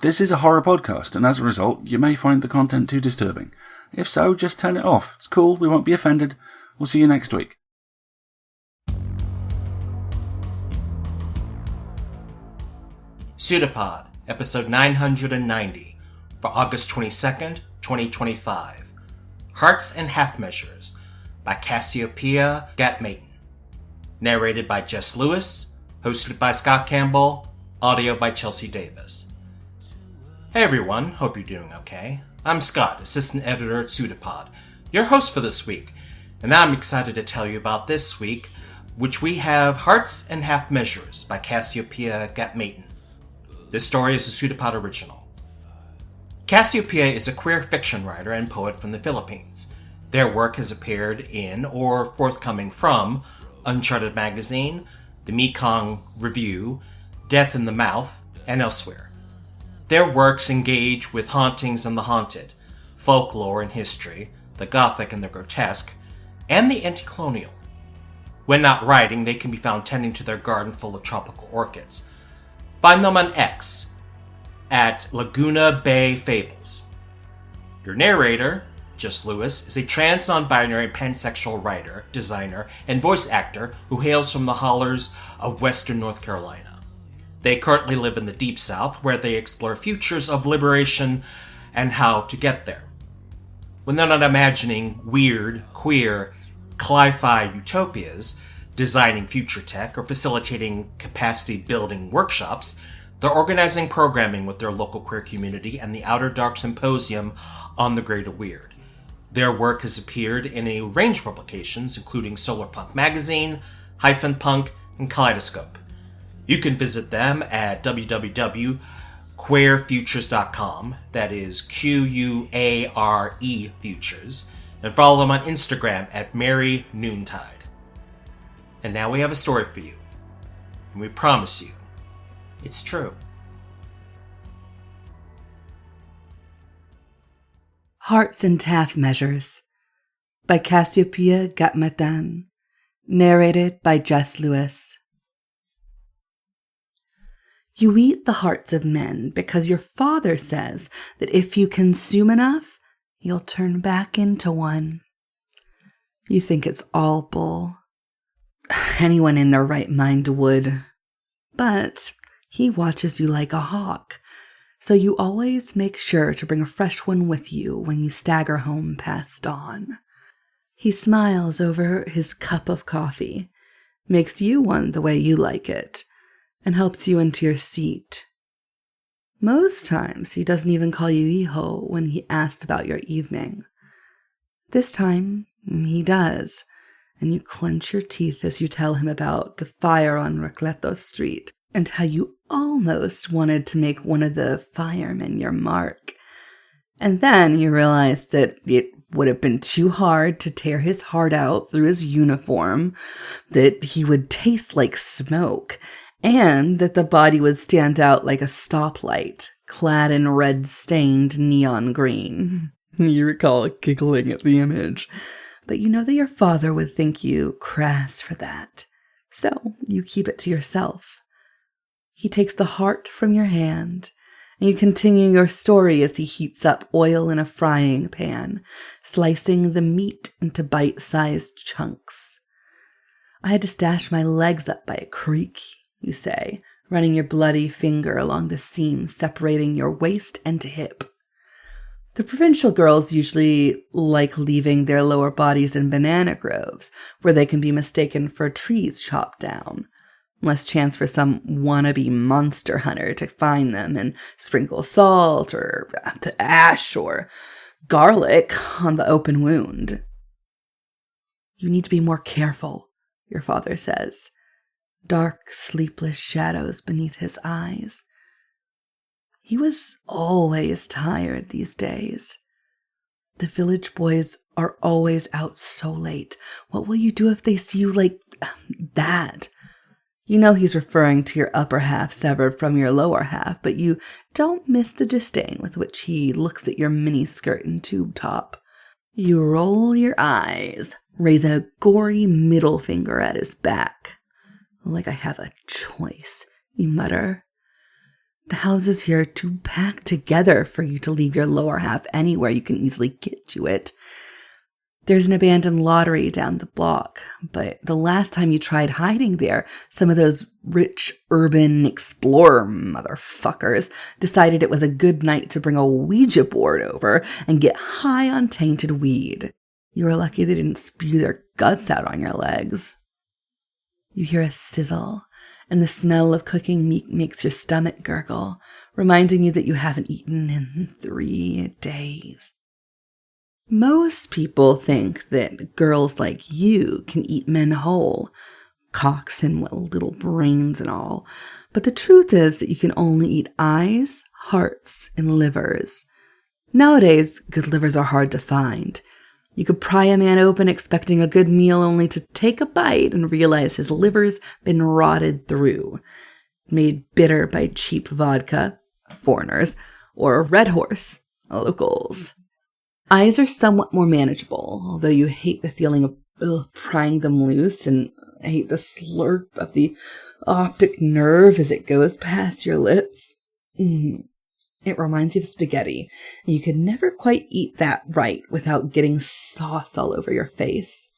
This is a horror podcast, and as a result, you may find the content too disturbing. If so, just turn it off. It's cool, we won't be offended. We'll see you next week. PseudoPod, episode 990, for August 22nd, 2025. Hearts and Half Measures, by Cassiopeia Gatmayton. Narrated by Jess Lewis, hosted by Scott Campbell, audio by Chelsea Davis. Hey everyone, hope you're doing okay. I'm Scott, assistant editor at PseudoPod, your host for this week, and I'm excited to tell you about this week, which we have Hearts and Half Measures by Cassiopeia Gatmayton. This story is a PseudoPod original. Cassiopeia is a queer fiction writer and poet from the Philippines. Their work has appeared in or forthcoming from Uncharted Magazine, the Mekong Review, Death in the Mouth, and elsewhere. Their works engage with hauntings and the haunted, folklore and history, the gothic and the grotesque, and the anti-colonial. When not writing, they can be found tending to their garden full of tropical orchids. Find them on X, at Laguna Bay Fables. Your narrator, Jess Lewis, is a trans non-binary pansexual writer, designer, and voice actor who hails from the hollers of western North Carolina. They currently live in the Deep South, where they explore futures of liberation and how to get there. When they're not imagining weird, queer, cli-fi utopias, designing future tech, or facilitating capacity-building workshops, they're organizing programming with their local queer community and the Outer Dark Symposium on the Greater Weird. Their work has appeared in a range of publications, including Solar Punk Magazine, Hyphen Punk, and Kaleidoscope. You can visit them at www.queerfutures.com, that is Quare Futures, and follow them on Instagram at Merry Noontide. And now we have a story for you, and we promise you, it's true. Hearts and Half Measures by Cassiopeia Gatmayton. Narrated by Jess Lewis. You eat the hearts of men because your father says that if you consume enough, you'll turn back into one. You think it's all bull. Anyone in their right mind would. But he watches you like a hawk, so you always make sure to bring a fresh one with you when you stagger home past dawn. He smiles over his cup of coffee, makes you one the way you like it, and helps you into your seat. Most times, he doesn't even call you Iho when he asks about your evening. This time, he does, and you clench your teeth as you tell him about the fire on Recleto Street and how you almost wanted to make one of the firemen your mark. And then you realize that it would have been too hard to tear his heart out through his uniform, that he would taste like smoke, and that the body would stand out like a stoplight, clad in red-stained neon green. You recall giggling at the image, but you know that your father would think you crass for that, so you keep it to yourself. He takes the heart from your hand, and you continue your story as he heats up oil in a frying pan, slicing the meat into bite-sized chunks. I had to stash my legs up by a creek, you say, running your bloody finger along the seam separating your waist and hip. The provincial girls usually like leaving their lower bodies in banana groves, where they can be mistaken for trees chopped down. Less chance for some wannabe monster hunter to find them and sprinkle salt or ash or garlic on the open wound. You need to be more careful, your father says. Dark, sleepless shadows beneath his eyes. He was always tired these days. The village boys are always out so late. What will you do if they see you like that? You know he's referring to your upper half severed from your lower half, but you don't miss the disdain with which he looks at your miniskirt and tube top. You roll your eyes, raise a gory middle finger at his back. Like I have a choice, you mutter. The houses here are too packed together for you to leave your lower half anywhere you can easily get to it. There's an abandoned lottery down the block, but the last time you tried hiding there, some of those rich urban explorer motherfuckers decided it was a good night to bring a Ouija board over and get high on tainted weed. You were lucky they didn't spew their guts out on your legs. You hear a sizzle, and the smell of cooking meat makes your stomach gurgle, reminding you that you haven't eaten in 3 days. Most people think that girls like you can eat men whole, cocks and little brains and all, but the truth is that you can only eat eyes, hearts, and livers. Nowadays, good livers are hard to find. You could pry a man open expecting a good meal only to take a bite and realize his liver's been rotted through, made bitter by cheap vodka, foreigners, or Red Horse, locals. Eyes are somewhat more manageable, although you hate the feeling of prying them loose and hate the slurp of the optic nerve as it goes past your lips. It reminds you of spaghetti, and you could never quite eat that right without getting sauce all over your face.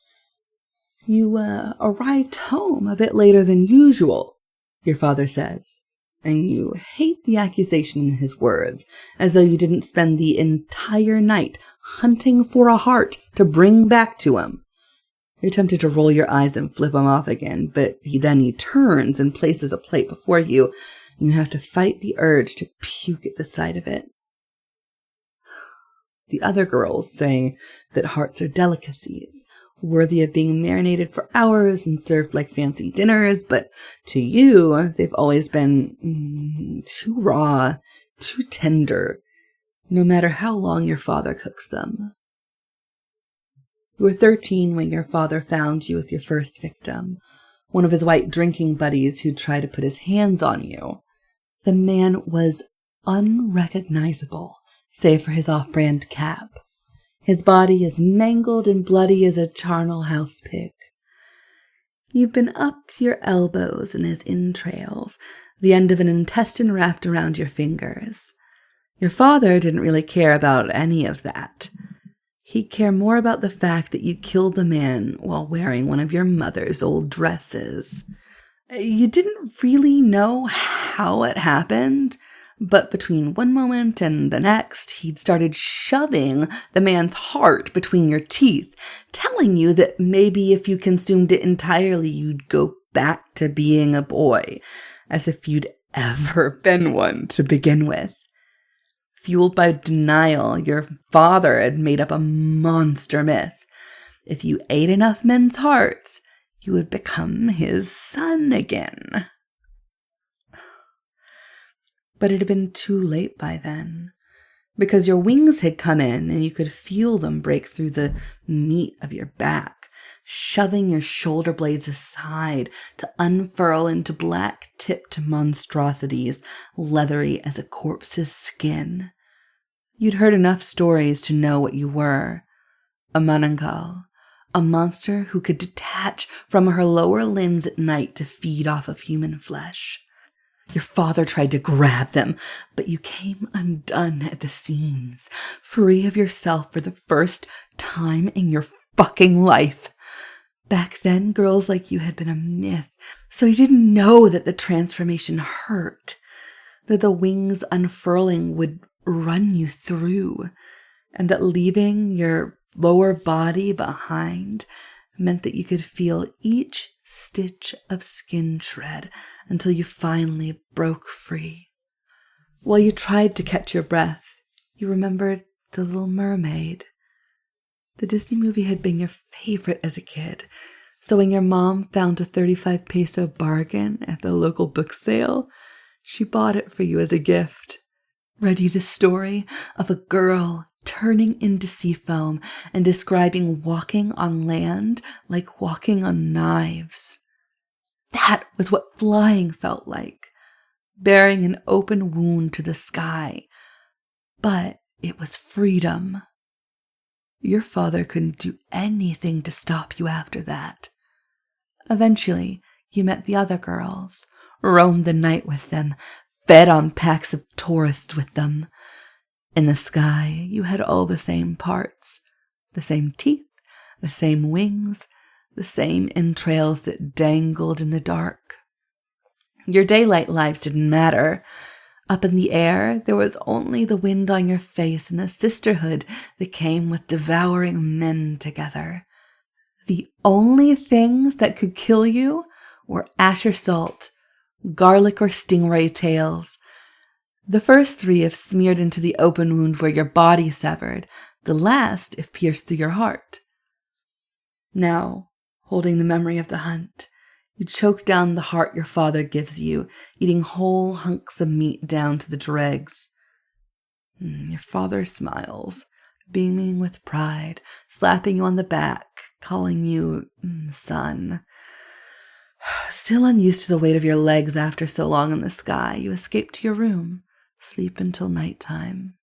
You arrived home a bit later than usual, your father says, and you hate the accusation in his words, as though you didn't spend the entire night hunting for a heart to bring back to him. You're tempted to roll your eyes and flip him off again, but he turns and places a plate before you, and you have to fight the urge to puke at the sight of it. The other girls say that hearts are delicacies, worthy of being marinated for hours and served like fancy dinners, but to you, they've always been too raw, too tender, no matter how long your father cooks them. You were 13 when your father found you with your first victim, one of his white drinking buddies who tried to put his hands on you. The man was unrecognizable, save for his off-brand cap. His body as mangled and bloody as a charnel house pig. You've been up to your elbows in his entrails, the end of an intestine wrapped around your fingers. Your father didn't really care about any of that. He'd care more about the fact that you killed the man while wearing one of your mother's old dresses. You didn't really know how it happened, but between one moment and the next, he'd started shoving the man's heart between your teeth, telling you that maybe if you consumed it entirely, you'd go back to being a boy, as if you'd ever been one to begin with. Fueled by denial, your father had made up a monster myth. If you ate enough men's hearts, you would become his son again. But it had been too late by then, because your wings had come in and you could feel them break through the meat of your back, shoving your shoulder blades aside to unfurl into black-tipped monstrosities, leathery as a corpse's skin. You'd heard enough stories to know what you were. A manangal, a monster who could detach from her lower limbs at night to feed off of human flesh. Your father tried to grab them, but you came undone at the seams, free of yourself for the first time in your fucking life. Back then, girls like you had been a myth, so you didn't know that the transformation hurt, that the wings unfurling would run you through, and that leaving your lower body behind meant that you could feel each stitch of skin shred until you finally broke free. While you tried to catch your breath, you remembered The Little Mermaid. The Disney movie had been your favorite as a kid, so when your mom found a 35 peso bargain at the local book sale, she bought it for you as a gift. Read you the story of a girl turning into sea foam and describing walking on land like walking on knives. That was what flying felt like, bearing an open wound to the sky. But it was freedom. Your father couldn't do anything to stop you after that. Eventually, you met the other girls, roamed the night with them, fed on packs of tourists with them. In the sky, you had all the same parts, the same teeth, the same wings, the same entrails that dangled in the dark. Your daylight lives didn't matter. Up in the air, there was only the wind on your face and the sisterhood that came with devouring men together. The only things that could kill you were ash or salt, garlic or stingray tails. The first 3 if smeared into the open wound where your body severed, the last if pierced through your heart. Now, holding the memory of the hunt, you choke down the heart your father gives you, eating whole hunks of meat down to the dregs. Your father smiles, beaming with pride, slapping you on the back, calling you son. Still unused to the weight of your legs after so long in the sky, you escape to your room, sleep until nighttime.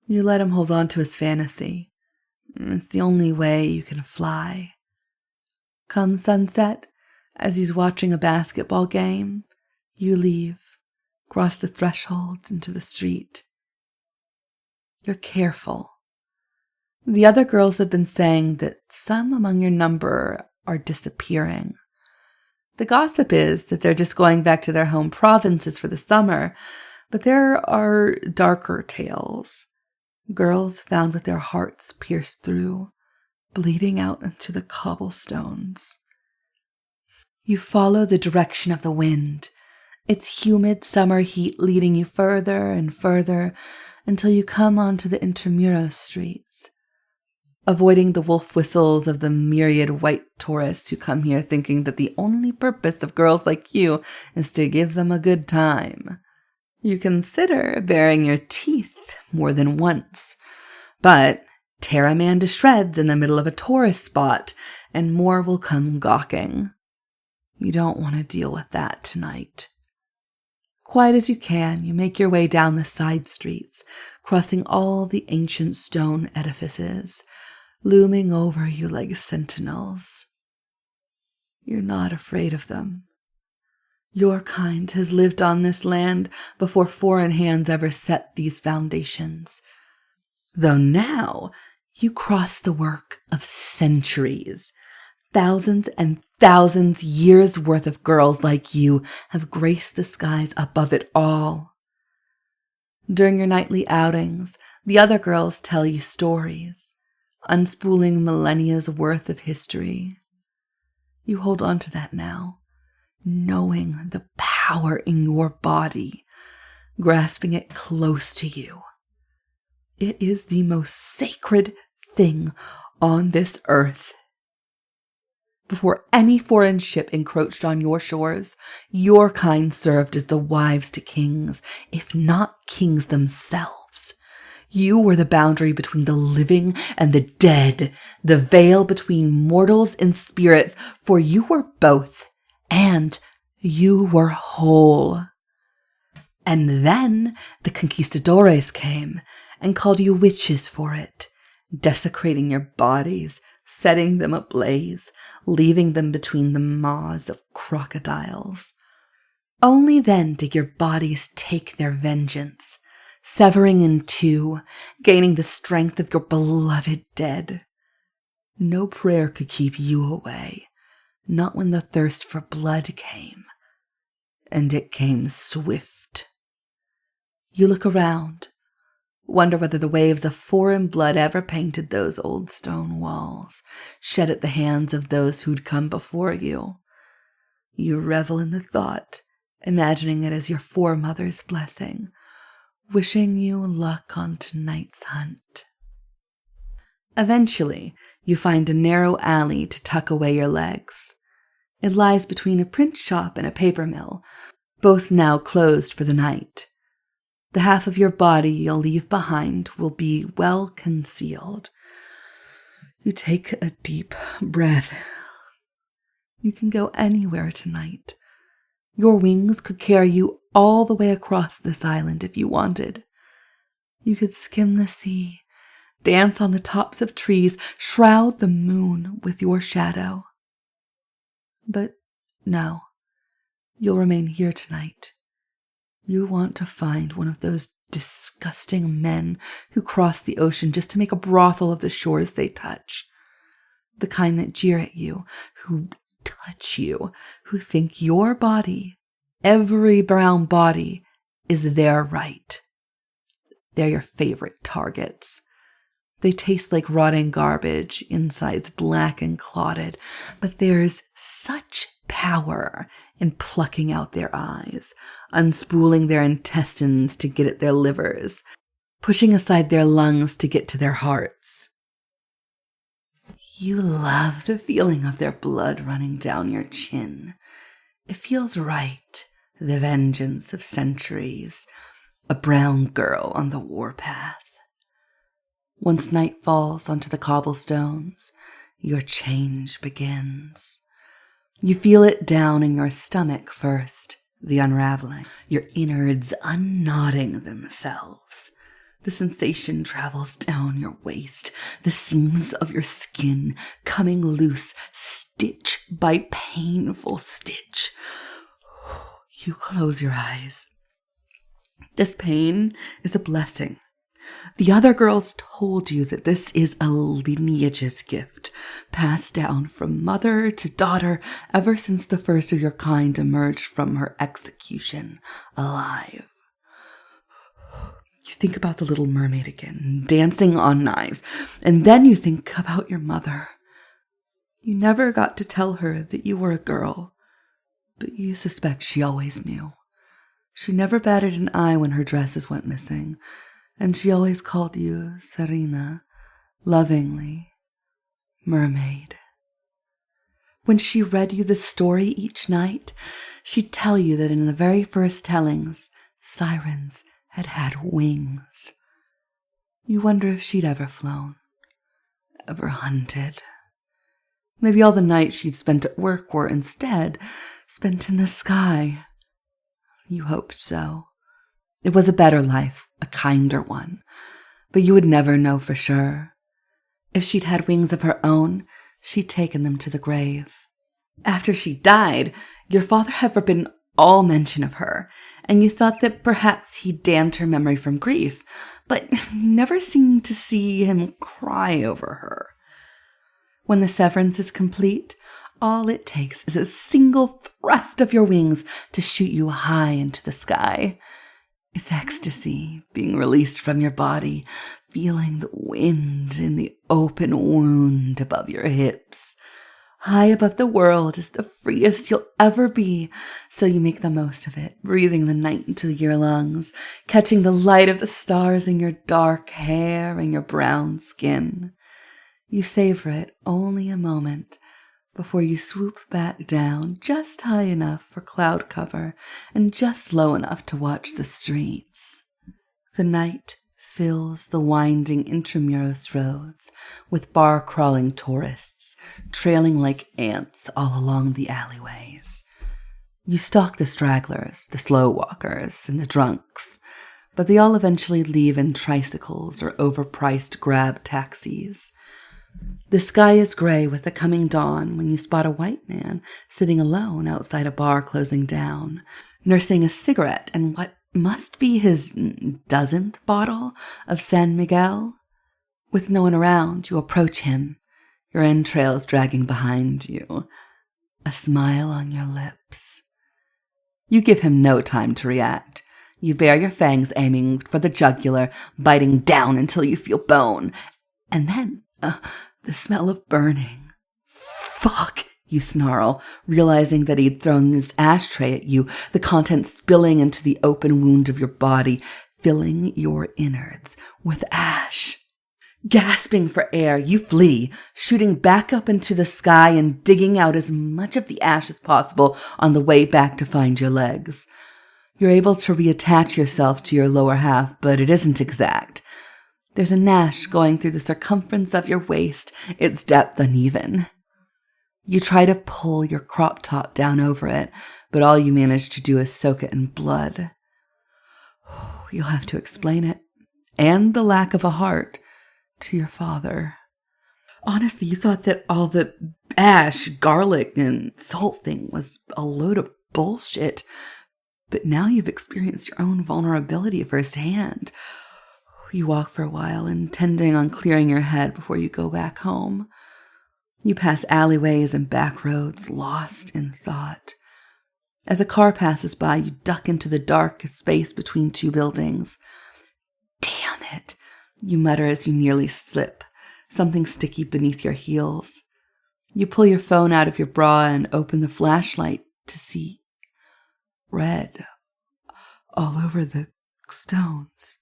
You let him hold on to his fantasy. It's the only way you can fly. Come sunset, as he's watching a basketball game, you leave, cross the threshold into the street. You're careful. The other girls have been saying that some among your number are disappearing. The gossip is that they're just going back to their home provinces for the summer, but there are darker tales. Girls found with their hearts pierced through, bleeding out into the cobblestones. You follow the direction of the wind, its humid summer heat leading you further and further until you come onto the Intramuros streets, avoiding the wolf whistles of the myriad white tourists who come here thinking that the only purpose of girls like you is to give them a good time. You consider baring your teeth more than once, but tear a man to shreds in the middle of a tourist spot, and more will come gawking. You don't want to deal with that tonight. Quiet as you can, you make your way down the side streets, crossing all the ancient stone edifices, looming over you like sentinels. You're not afraid of them. Your kind has lived on this land before foreign hands ever set these foundations. Though now you cross the work of centuries. Thousands and thousands years worth of girls like you have graced the skies above it all. During your nightly outings, the other girls tell you stories, unspooling millennia's worth of history. You hold on to that now, knowing the power in your body, grasping it close to you. It is the most sacred thing on this earth. Before any foreign ship encroached on your shores, your kind served as the wives to kings, if not kings themselves. You were the boundary between the living and the dead, the veil between mortals and spirits, for you were both, and you were whole. And then the conquistadores came and called you witches for it, desecrating your bodies, setting them ablaze, leaving them between the maws of crocodiles. Only then did your bodies take their vengeance, severing in two, gaining the strength of your beloved dead. No prayer could keep you away, not when the thirst for blood came, and it came swift. You look around, wonder whether the waves of foreign blood ever painted those old stone walls, shed at the hands of those who'd come before you. You revel in the thought, imagining it as your foremothers' blessing, wishing you luck on tonight's hunt. Eventually, you find a narrow alley to tuck away your legs. It lies between a print shop and a paper mill, both now closed for the night. The half of your body you'll leave behind will be well concealed. You take a deep breath. You can go anywhere tonight. Your wings could carry you all the way across this island if you wanted. You could skim the sea, dance on the tops of trees, shroud the moon with your shadow. But no, you'll remain here tonight. You want to find one of those disgusting men who cross the ocean just to make a brothel of the shores they touch. The kind that jeer at you, who touch you, who think your body, every brown body, is their right. They're your favorite targets. They taste like rotting garbage, insides black and clotted, but there's such power in plucking out their eyes, unspooling their intestines to get at their livers, pushing aside their lungs to get to their hearts. You love the feeling of their blood running down your chin. It feels right, the vengeance of centuries, a brown girl on the warpath. Once night falls onto the cobblestones, your change begins. You feel it down in your stomach first, the unraveling, your innards unknotting themselves. The sensation travels down your waist, the seams of your skin coming loose, stitch by painful stitch. You close your eyes. This pain is a blessing. The other girls told you that this is a lineage's gift, passed down from mother to daughter ever since the first of your kind emerged from her execution alive. You think about the Little Mermaid again, dancing on knives, and then you think about your mother. You never got to tell her that you were a girl, but you suspect she always knew. She never batted an eye when her dresses went missing, and she always called you Serena, lovingly, mermaid. When she read you the story each night, she'd tell you that in the very first tellings, sirens had had wings. You wonder if she'd ever flown, ever hunted. Maybe all the nights she'd spent at work were instead spent in the sky. You hoped so. It was a better life, a kinder one, but you would never know for sure. If she'd had wings of her own, she'd taken them to the grave. After she died, your father had forbidden all mention of her, and you thought that perhaps he damned her memory from grief, but never seemed to see him cry over her. When the severance is complete, all it takes is a single thrust of your wings to shoot you high into the sky. It's ecstasy being released from your body, feeling the wind in the open wound above your hips. High above the world is the freest you'll ever be, so you make the most of it, breathing the night into your lungs, catching the light of the stars in your dark hair and your brown skin. You savor it only a moment before you swoop back down just high enough for cloud cover and just low enough to watch the streets. The night fills the winding intramuros roads with bar-crawling tourists, trailing like ants all along the alleyways. You stalk the stragglers, the slow walkers, and the drunks, but they all eventually leave in tricycles or overpriced grab taxis. The sky is gray with the coming dawn when you spot a white man sitting alone outside a bar closing down, nursing a cigarette and what must be his dozenth bottle of San Miguel. With no one around, you approach him, your entrails dragging behind you, a smile on your lips. You give him no time to react. You bare your fangs aiming for the jugular, biting down until you feel bone, and then the smell of burning. Fuck, you snarl, realizing that he'd thrown this ashtray at you, the contents spilling into the open wound of your body, filling your innards with ash. Gasping for air, you flee, shooting back up into the sky and digging out as much of the ash as possible on the way back to find your legs. You're able to reattach yourself to your lower half, but it isn't exact. There's a gnash going through the circumference of your waist, its depth uneven. You try to pull your crop top down over it, but all you manage to do is soak it in blood. You'll have to explain it, and the lack of a heart, to your father. Honestly, you thought that all the ash, garlic, and salt thing was a load of bullshit, But now you've experienced your own vulnerability firsthand. You walk for a while, intending on clearing your head before you go back home. You pass alleyways and back roads, lost in thought. As a car passes by, you duck into the dark space between two buildings. Damn it, you mutter as you nearly slip, something sticky beneath your heels. You pull your phone out of your bra and open the flashlight to see red all over the stones.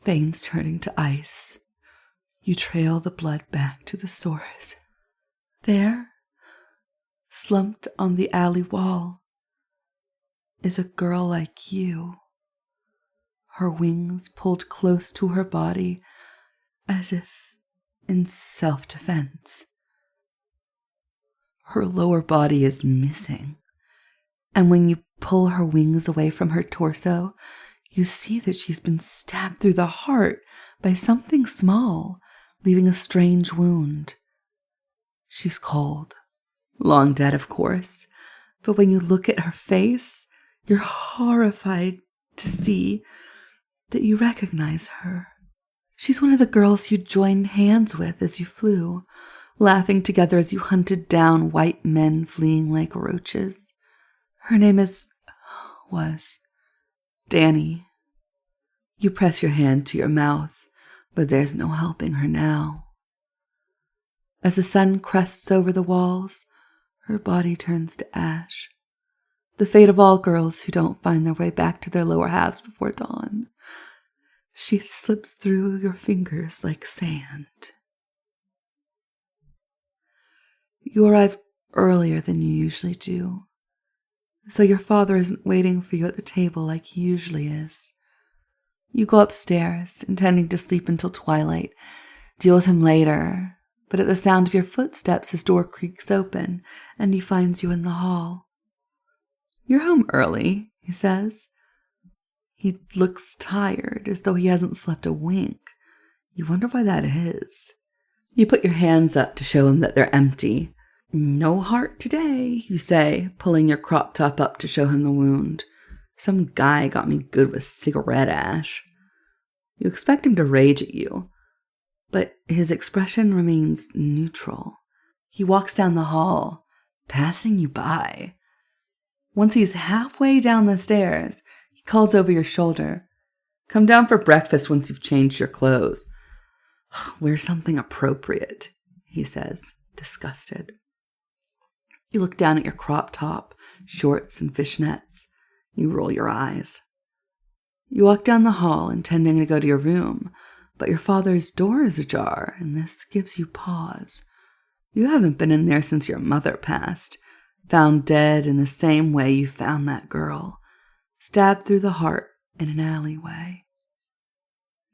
Veins turning to ice. You trail the blood back to the source. There, slumped on the alley wall, is a girl like you. Her wings pulled close to her body as if in self-defense. Her lower body is missing, and when you pull her wings away from her torso, you see that she's been stabbed through the heart by something small, leaving a strange wound. She's cold, long dead, of course, but when you look at her face, you're horrified to see that you recognize her. She's one of the girls you joined hands with as you flew, laughing together as you hunted down white men fleeing like roaches. Her name was Danny. You press your hand to your mouth, but there's no helping her now. As the sun crests over the walls, her body turns to ash. The fate of all girls who don't find their way back to their lower halves before dawn. She slips through your fingers like sand. You arrive earlier than you usually do, so your father isn't waiting for you at the table like he usually is. You go upstairs, intending to sleep until twilight, deal with him later, but at the sound of your footsteps his door creaks open, and he finds you in the hall. "You're home early," he says. He looks tired, as though he hasn't slept a wink. You wonder why that is. You put your hands up to show him that they're empty. "No heart today," you say, pulling your crop top up to show him the wound. "Some guy got me good with cigarette ash." You expect him to rage at you, but his expression remains neutral. He walks down the hall, passing you by. Once he's halfway down the stairs, he calls over your shoulder. "Come down for breakfast once you've changed your clothes." "Wear something appropriate," he says, disgusted. You look down at your crop top, shorts, and fishnets. You roll your eyes. You walk down the hall, intending to go to your room, but your father's door is ajar, and this gives you pause. You haven't been in there since your mother passed, found dead in the same way you found that girl, stabbed through the heart in an alleyway.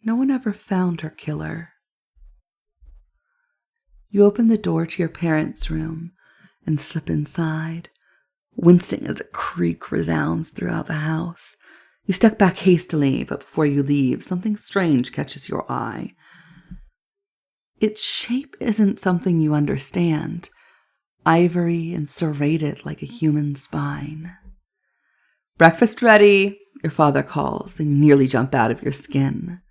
No one ever found her killer. You open the door to your parents' room and slip inside, wincing as a creak resounds throughout the house. You step back hastily, but before you leave, something strange catches your eye. Its shape isn't something you understand, ivory and serrated like a human spine. "Breakfast ready," your father calls, and you nearly jump out of your skin.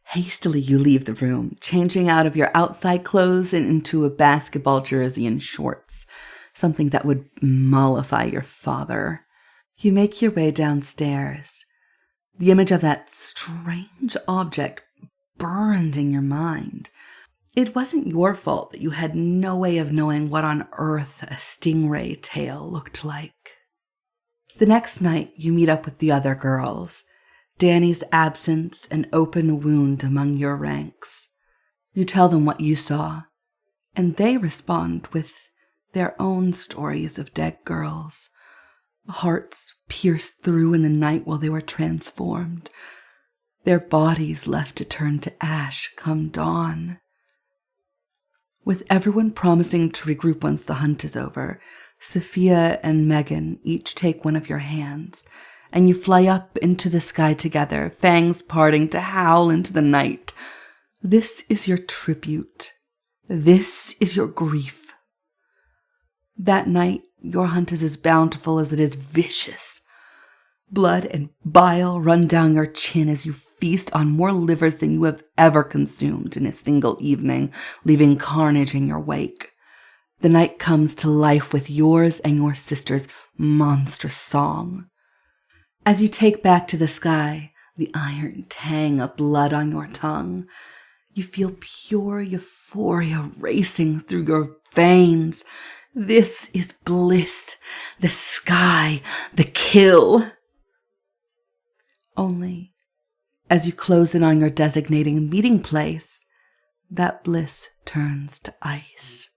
Hastily you leave the room, changing out of your outside clothes and into a basketball jersey and shorts, something that would mollify your father. You make your way downstairs. The image of that strange object burned in your mind. It wasn't your fault that you had no way of knowing what on earth a stingray tail looked like. The next night, you meet up with the other girls. Danny's absence an open wound among your ranks. You tell them what you saw, and they respond with their own stories of dead girls, hearts pierced through in the night while they were transformed, their bodies left to turn to ash come dawn. With everyone promising to regroup once the hunt is over, Sophia and Megan each take one of your hands, and you fly up into the sky together, fangs parting to howl into the night. This is your tribute. This is your grief. That night, your hunt is as bountiful as it is vicious. Blood and bile run down your chin as you feast on more livers than you have ever consumed in a single evening, leaving carnage in your wake. The night comes to life with yours and your sister's monstrous song. As you take back to the sky the iron tang of blood on your tongue, you feel pure euphoria racing through your veins. This is bliss, the sky, the kill. Only, as you close in on your designating meeting place, that bliss turns to ice.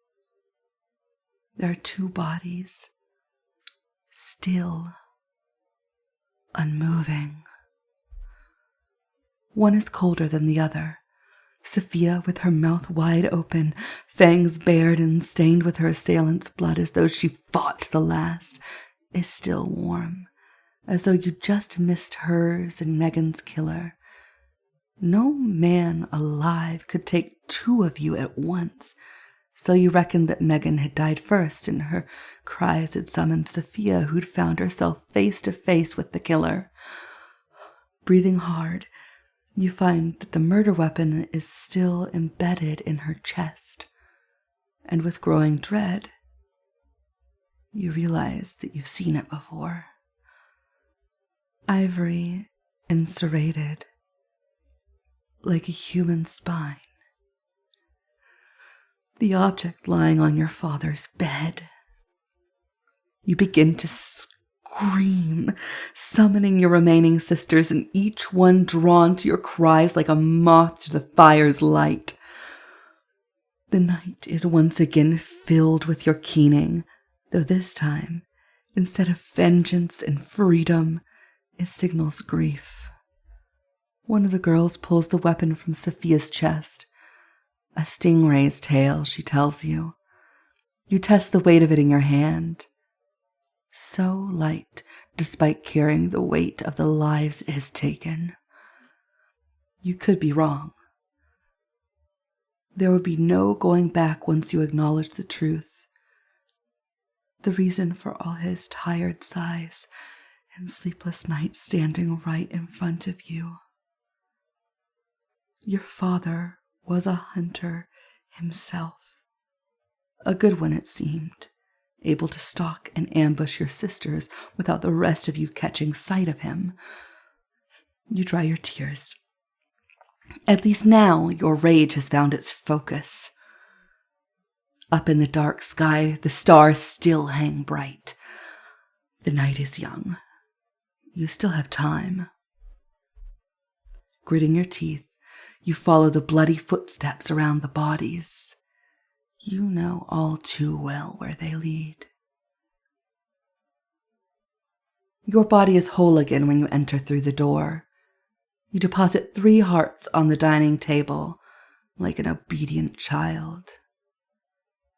There are two bodies, still, unmoving. One is colder than the other. Sophia, with her mouth wide open, fangs bared and stained with her assailant's blood as though she fought to the last, is still warm, as though you just missed hers and Megan's killer. No man alive could take two of you at once, so you reckoned that Megan had died first, and her cries had summoned Sophia, who'd found herself face to face with the killer. Breathing hard, you find that the murder weapon is still embedded in her chest, and with growing dread, you realize that you've seen it before. Ivory and serrated, like a human spine. The object lying on your father's bed. You begin to scream, summoning your remaining sisters, and each one drawn to your cries like a moth to the fire's light. The night is once again filled with your keening, though this time, instead of vengeance and freedom, it signals grief. One of the girls pulls the weapon from Sophia's chest. A stingray's tail, she tells you. You test the weight of it in your hand. So light, despite carrying the weight of the lives it has taken. You could be wrong. There would be no going back once you acknowledge the truth. The reason for all his tired sighs and sleepless nights standing right in front of you. Your father was a hunter himself. A good one, it seemed, able to stalk and ambush your sisters without the rest of you catching sight of him. You dry your tears. At least now your rage has found its focus. Up in the dark sky, the stars still hang bright. The night is young. You still have time. Gritting your teeth, you follow the bloody footsteps around the bodies. You know all too well where they lead. Your body is whole again when you enter through the door. You deposit 3 hearts on the dining table, like an obedient child.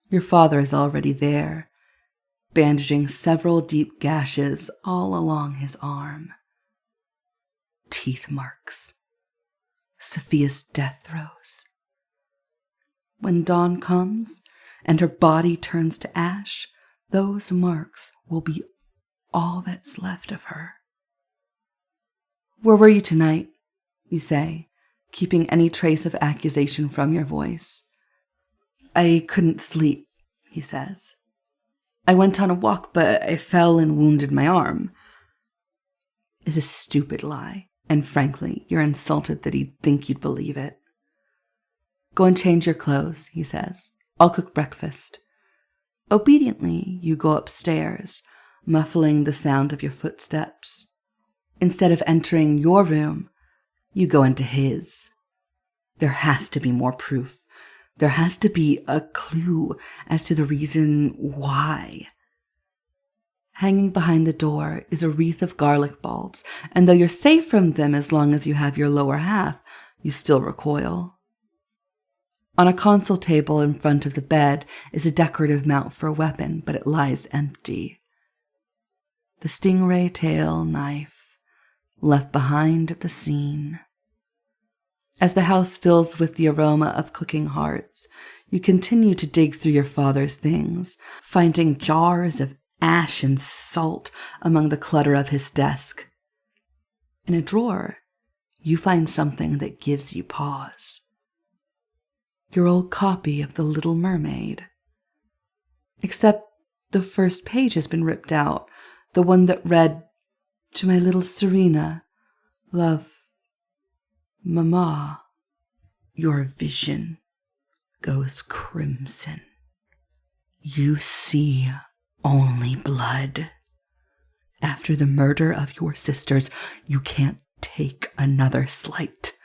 Your father is already there, bandaging several deep gashes all along his arm. Teeth marks. Sophia's death throes. When dawn comes and her body turns to ash, those marks will be all that's left of her. Where were you tonight? You say, keeping any trace of accusation from your voice. I couldn't sleep, he says. I went on a walk, but I fell and wounded my arm. It's a stupid lie, and frankly, you're insulted that he'd think you'd believe it. Go and change your clothes, he says. I'll cook breakfast. Obediently, you go upstairs, muffling the sound of your footsteps. Instead of entering your room, you go into his. There has to be more proof. There has to be a clue as to the reason why. Hanging behind the door is a wreath of garlic bulbs, and though you're safe from them as long as you have your lower half, you still recoil. On a console table in front of the bed is a decorative mount for a weapon, but it lies empty. The stingray tail knife, left behind at the scene. As the house fills with the aroma of cooking hearts, You continue to dig through your father's things, finding jars of ash and salt among the clutter of his desk. In a drawer, you find something that gives you pause. Your old copy of The Little Mermaid. Except the first page has been ripped out, the one that read, "To my little Serena, love, Mama." Your vision goes crimson. You see only blood. After the murder of your sisters, you can't take another slight.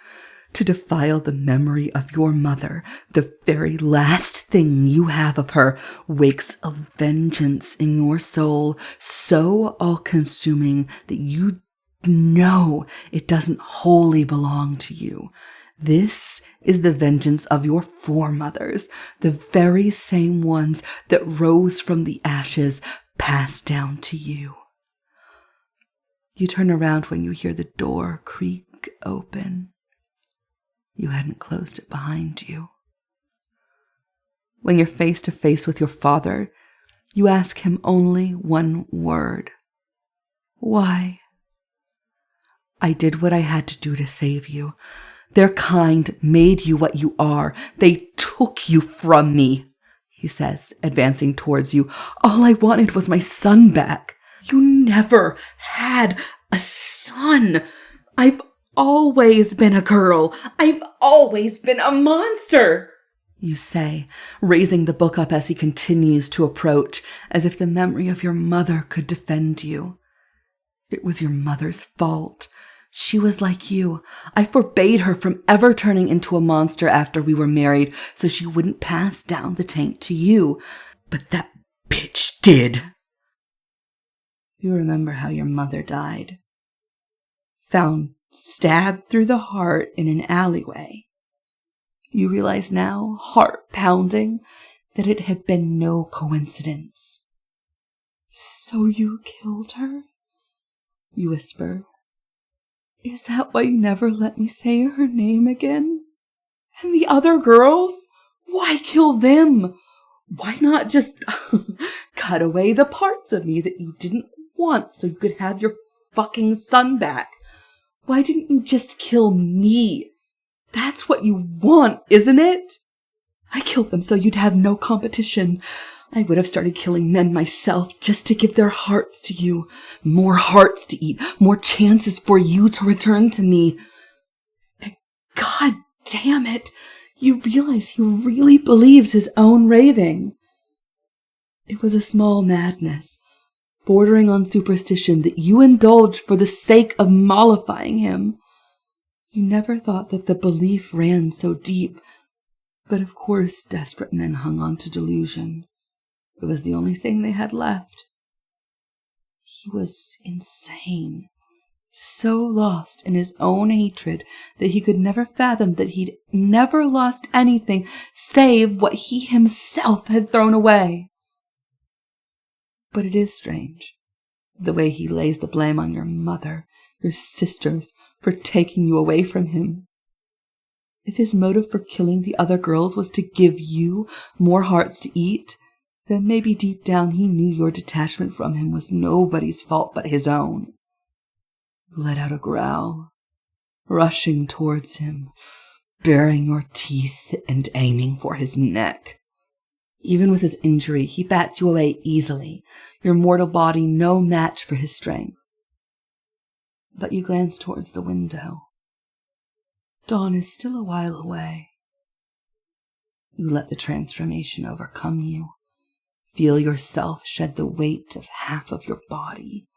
To defile the memory of your mother, the very last thing you have of her, wakes a vengeance in your soul so all-consuming that you know it doesn't wholly belong to you. This is the vengeance of your foremothers, the very same ones that rose from the ashes passed down to you. You turn around when you hear the door creak open. You hadn't closed it behind you. When you're face to face with your father, you ask him only one word. Why? I did what I had to do to save you. Their kind made you what you are. They took you from me, he says, advancing towards you. All I wanted was my son back. You never had a son. I've always been a girl. I've always been a monster, you say, raising the book up as he continues to approach, as if the memory of your mother could defend you. It was your mother's fault. She was like you. I forbade her from ever turning into a monster after we were married, so she wouldn't pass down the taint to you. But that bitch did. You remember how your mother died. Found stabbed through the heart in an alleyway. You realize now, heart pounding, that it had been no coincidence. So you killed her? You whisper. Is that why you never let me say her name again? And the other girls? Why kill them? Why not just cut away the parts of me that you didn't want so you could have your fucking son back? Why didn't you just kill me? That's what you want, isn't it? I killed them so you'd have no competition. I would have started killing men myself just to give their hearts to you. More hearts to eat, more chances for you to return to me. And God damn it, you realize he really believes his own raving. It was a small madness, bordering on superstition, that you indulged for the sake of mollifying him. You never thought that the belief ran so deep, but of course desperate men hung on to delusion. It was the only thing they had left. He was insane, so lost in his own hatred that he could never fathom that he'd never lost anything save what he himself had thrown away. But it is strange, the way he lays the blame on your mother, your sisters, for taking you away from him. If his motive for killing the other girls was to give you more hearts to eat, then maybe deep down he knew your detachment from him was nobody's fault but his own. You let out a growl, rushing towards him, baring your teeth and aiming for his neck. Even with his injury, he bats you away easily, your mortal body no match for his strength. But you glance towards the window. Dawn is still a while away. You let the transformation overcome you. Feel yourself shed the weight of half of your body.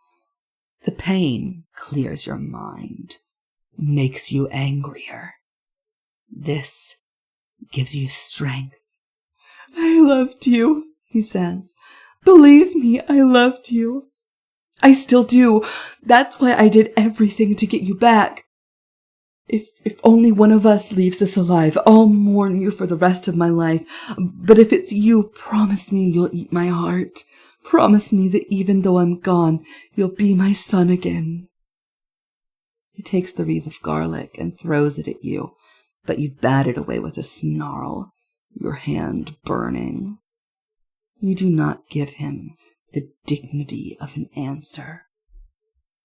The pain clears your mind, makes you angrier. This gives you strength. I loved you, he says. Believe me, I loved you. I still do. That's why I did everything to get you back. If only one of us leaves this alive, I'll mourn you for the rest of my life. But if it's you, promise me you'll eat my heart. Promise me that even though I'm gone, you'll be my son again. He takes the wreath of garlic and throws it at you, but you bat it away with a snarl. your hand burning. You do not give him the dignity of an answer.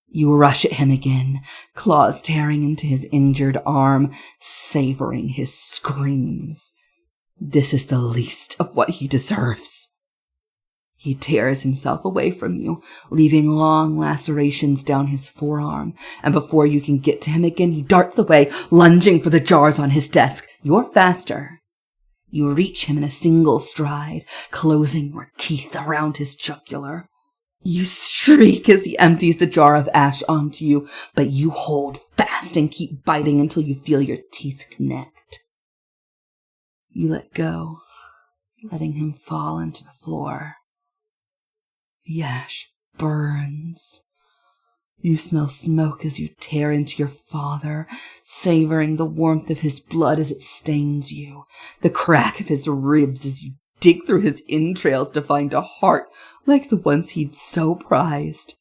You rush at him again, claws tearing into his injured arm, savoring his screams. This is the least of what he deserves. He tears himself away from you, leaving long lacerations down his forearm, and before you can get to him again, he darts away, lunging for the jars on his desk. You're faster. You reach him in a single stride, closing your teeth around his jugular. You shriek as he empties the jar of ash onto you, but you hold fast and keep biting until you feel your teeth connect. You let go, letting him fall into the floor. The ash burns. You smell smoke as you tear into your father, savoring the warmth of his blood as it stains you, the crack of his ribs as you dig through his entrails to find a heart like the ones he'd so prized.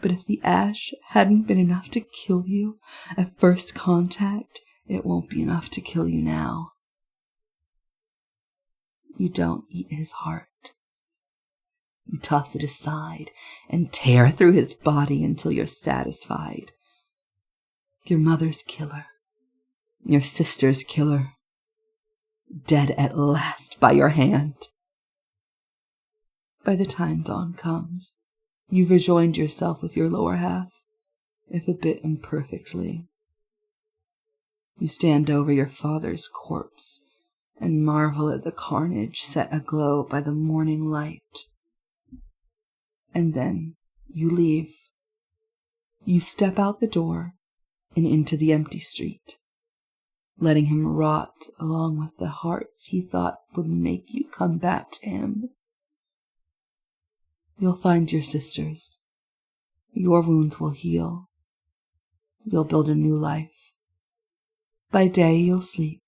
But if the ash hadn't been enough to kill you at first contact, it won't be enough to kill you now. You don't eat his heart. You toss it aside and tear through his body until you're satisfied. Your mother's killer, your sister's killer, dead at last by your hand. By the time dawn comes, you've rejoined yourself with your lower half, if a bit imperfectly. You stand over your father's corpse and marvel at the carnage set aglow by the morning light. And then you leave. You step out the door and into the empty street, letting him rot along with the hearts he thought would make you come back to him. You'll find your sisters. Your wounds will heal. You'll build a new life. By day you'll sleep.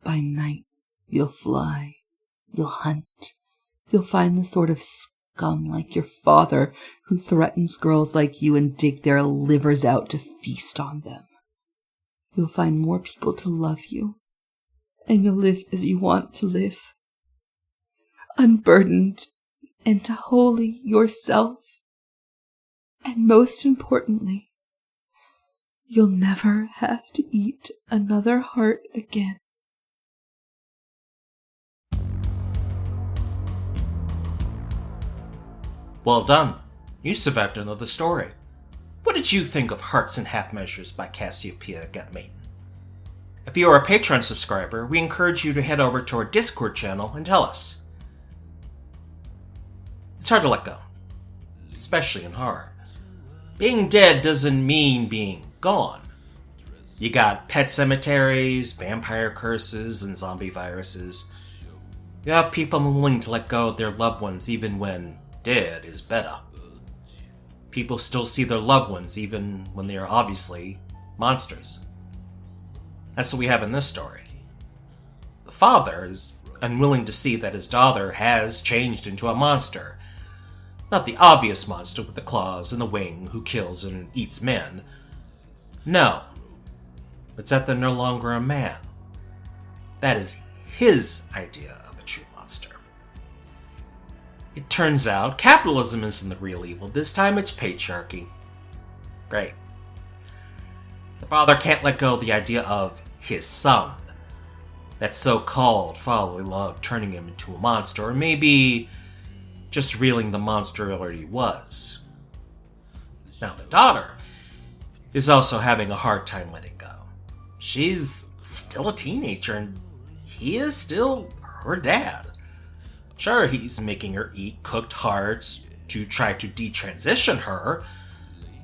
By night you'll fly. You'll hunt. You'll find the sort of scum like your father who threatens girls like you and dig their livers out to feast on them. You'll find more people to love you, and you'll live as you want to live, unburdened and to wholly yourself. And most importantly, you'll never have to eat another heart again. Well done. You survived another story. What did you think of Hearts and Half Measures by Cassiopeia Gatmaiden? If you are a Patreon subscriber, we encourage you to head over to our Discord channel and tell us. It's hard to let go, especially in horror. Being dead doesn't mean being gone. You got pet cemeteries, vampire curses, and zombie viruses. You have people willing to let go of their loved ones even when dead is better. People still see their loved ones even when they are obviously monsters. That's what we have in this story. The father is unwilling to see that his daughter has changed into a monster. Not the obvious monster with the claws and the wing who kills and eats men. No. It's that they're no longer a man. That is his idea of a true monster. It turns out capitalism isn't the real evil. This time it's patriarchy. Great. The father can't let go of the idea of his son. That so-called fatherly love turning him into a monster, or maybe just reeling the monster he already was. Now the daughter is also having a hard time letting go. She's still a teenager and he is still her dad. Sure, he's making her eat cooked hearts to try to detransition her,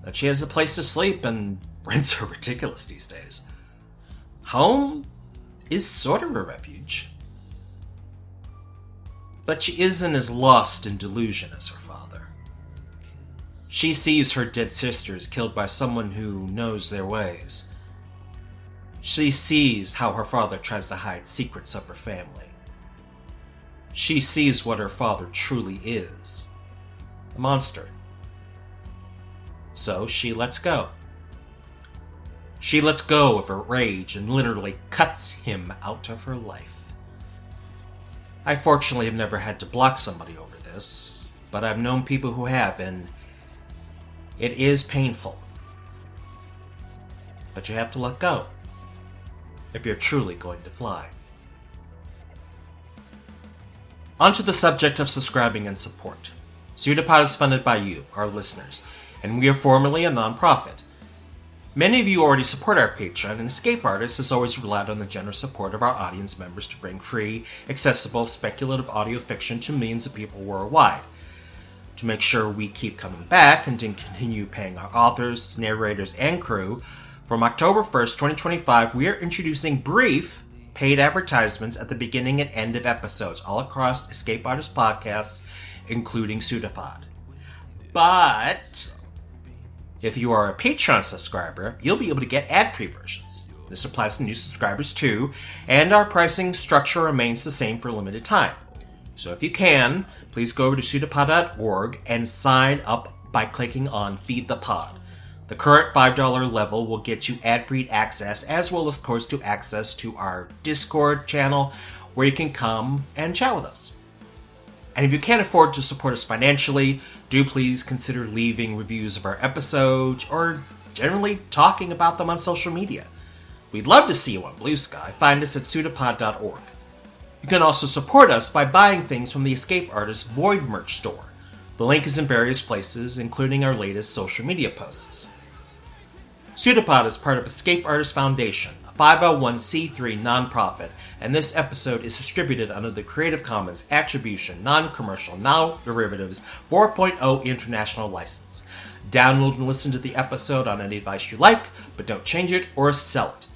but she has a place to sleep and rents are ridiculous these days. Home is sort of a refuge. But she isn't as lost in delusion as her father. She sees her dead sisters killed by someone who knows their ways. She sees how her father tries to hide secrets of her family. She sees what her father truly is. A monster. So she lets go. She lets go of her rage and literally cuts him out of her life. I fortunately have never had to block somebody over this, but I've known people who have, and it is painful. But you have to let go if you're truly going to fly. On to the subject of subscribing and support. PseudoPod is funded by you, our listeners, and we are formally a non-profit. Many of you already support our Patreon, and Escape Artists has always relied on the generous support of our audience members to bring free, accessible, speculative audio fiction to millions of people worldwide. To make sure we keep coming back and to continue paying our authors, narrators, and crew, from October 1st, 2025, we are introducing brief paid advertisements at the beginning and end of episodes all across Escape Artists podcasts, including PseudoPod. But if you are a Patreon subscriber, you'll be able to get ad-free versions. This applies to new subscribers too, and our pricing structure remains the same for a limited time. So if you can, please go over to pseudopod.org and sign up by clicking on Feed the Pod. The current $5 level will get you ad-free access, as well as, of course, to access to our Discord channel, where you can come and chat with us. And if you can't afford to support us financially, do please consider leaving reviews of our episodes, or generally talking about them on social media. We'd love to see you on Blue Sky. Find us at pseudopod.org. You can also support us by buying things from the Escape Artists Void merch store. The link is in various places, including our latest social media posts. PseudoPod is part of Escape Artists Foundation, a 501c3 nonprofit, and this episode is distributed under the Creative Commons Attribution, Non-Commercial, No-Derivatives 4.0 International License. Download and listen to the episode on any device you like, but don't change it or sell it.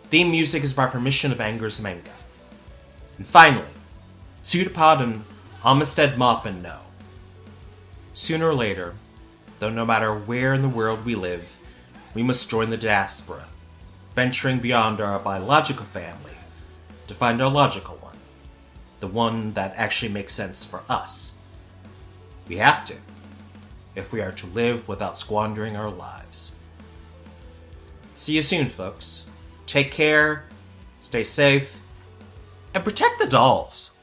Theme music is by permission of Angers Manga. And finally, PseudoPod and Amistad Maupin know. Sooner or later, though no matter where in the world we live, we must join the diaspora, venturing beyond our biological family to find our logical one, the one that actually makes sense for us. We have to, if we are to live without squandering our lives. See you soon, folks. Take care, stay safe, and protect the dolls.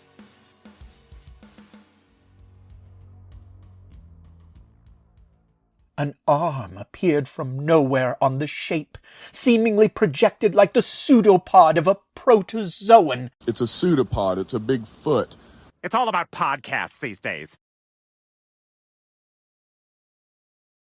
An arm appeared from nowhere on the shape, seemingly projected like the pseudopod of a protozoan. It's a pseudopod. It's a big foot. It's all about podcasts these days.